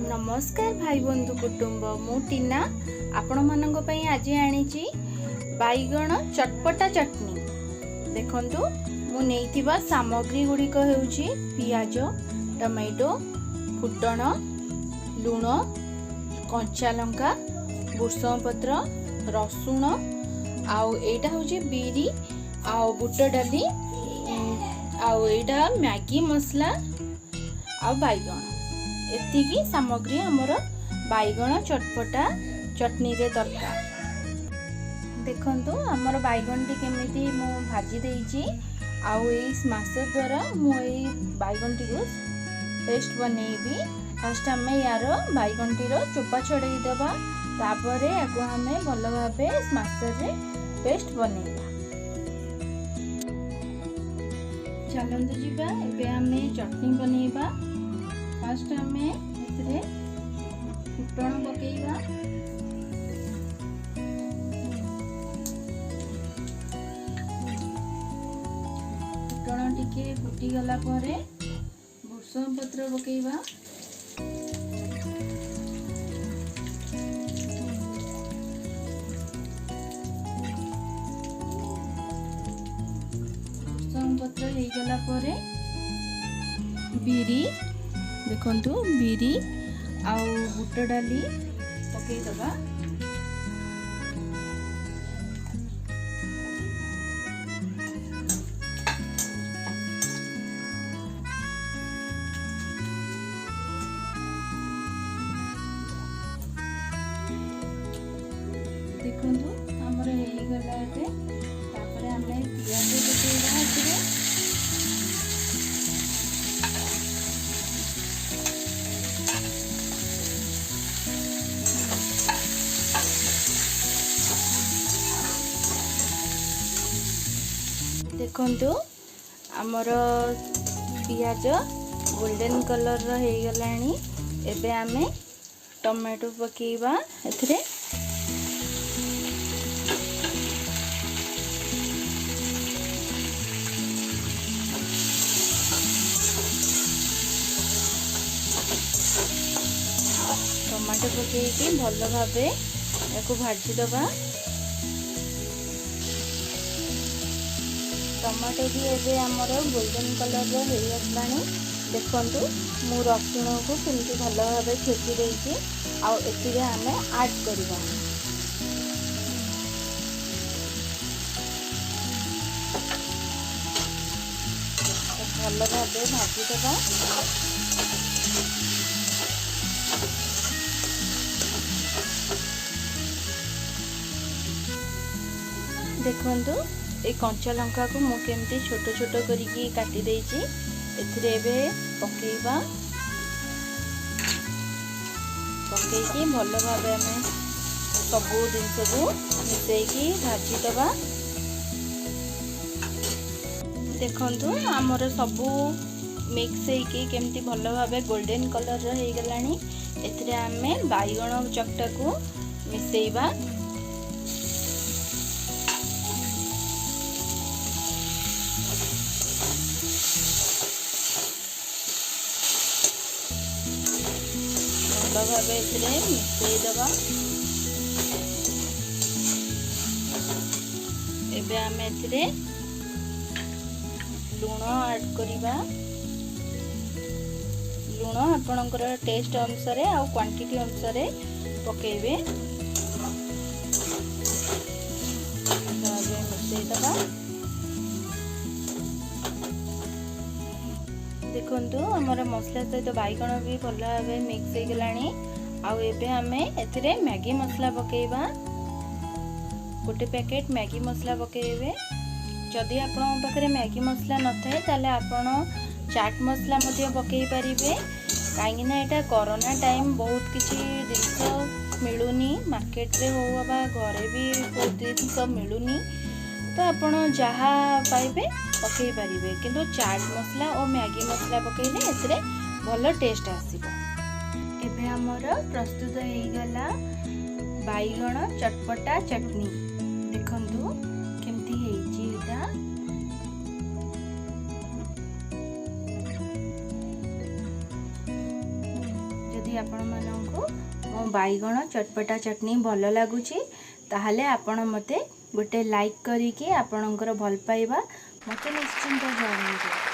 नमस्कार भाई बंधु कुटुंब मु टीना आपण मानक पई आज आनीची बैगण चटपटा चटनी। देखंतु मु नेइथिबा सामग्री गुड़िक हेउची पियाज, टमाटो, फुटण, लूण, कंचा लंका, भुसंग पत्र, रसुण आउ एटा होची बिरी आउ बुट डाली आउ एटा मैगी मसला आउ बैगण एतिकी सामग्री हमर बैगण चटपटा चटनी रे दरकार। देखंतु हमर बैगण टी केमिति मु भाजी देइची आउ एई स्मैशर द्वारा मु एई बैगण टी को पेस्ट बनेइबी। फर्स्ट हमें यार बैगण टी रो चोपा छड़ेई देबा, तापरे याको हमें भल भाबे स्मैशर रे पेस्ट बनेइबा। चलंतु जिबा एबे हमें चटनी बनेइबा। फर्स्ट हमें इसरे फुटण पकेइबा, फुटण टिके फुटी गला परे भुसंग पत्र पकेइबा, भुसंग पत्र हे गला परे बिरी देखंतु बिरी आउ बुट डाली पकई दबा। देखंतु हमर हेई गला एते। तापरे हमें पियाज पकेइबा एते। देखंतु आमर पियाज गोल्डन कलर रो हे गलानी। एबे आमे टमाटो पकेइबा एथरे। टमाटो पकेइकी भल भाबे याको भाजी दबा। टमाटो भी एबे हमर गोल्डन कलर रो हे आसलानी। देखंतु मु रसुण को केमती भल भाबे छेची देइची आउ एतिरे हमें ऐड करबा। भल भाबे भाजी देबा। देखंतु ए कंचा लंका को मु केमती छोट छोट करिकी काटी देइची। एथिरे एबे पकेइबा, पकेइकी भल भाबे हमें सबु जिनस को मिसेइकी भाजी दबा। देखंतु हमर सबु मिक्स हेइकी केमती भल भाबे गोल्डन कलर रो हे गलानी। एथिरे हमें बैगण चकटा को मिसेइबा। भाबे एथिरे मिसेई दबा। एबे आमे एथिरे लूण ऐड करिबा। लूण आपणकर टेस्ट अनुसार आ क्वांटिटी अनुसार पकेइबे। मिसेई दबा। देखंतु हमर मसला सहित बैगण भी भल भाबे मिक्स हो गलानी। आउ एबे हमें एथिरे मैगी मसला पकेइबा। गोटे पैकेट मैगी मसला पकेइबे। जदि आपन पाखरे मैगी मसला न थाए ताले आपन चाट मसला मध्य पकेइ परिबे। काहेकि ना एटा कोरोना टाइम बहुत किछि जिंस मिलुनी मार्केट रे हो बा घरे भी बहुत जिंस मिलुनी, तो आपण जहा पाइबे पकई पारिबे। किंतु चाट मसला और मैगी मसला पकेइले एतरे भल टेस्ट आसीबो। एबे हमर प्रस्तुत हेई गला बैगण चटपटा चटनी। देखंतु केमती हेइची एटा। ଯଦି ଆପଣମାନଙ୍କୁ ମୋ ବାଇଗଣ ଚଟପଟା ଚଟନି ଭଲ ଲାଗୁଛି ତାହେଲେ ଆପଣ ମୋତେ ଗୋଟେ ଲାଇକ୍ କରିକି ଆପଣଙ୍କର ଭଲ ପାଇବା ମୋତେ ନିଶ୍ଚିନ୍ତ ଜଣାନ୍ତୁ।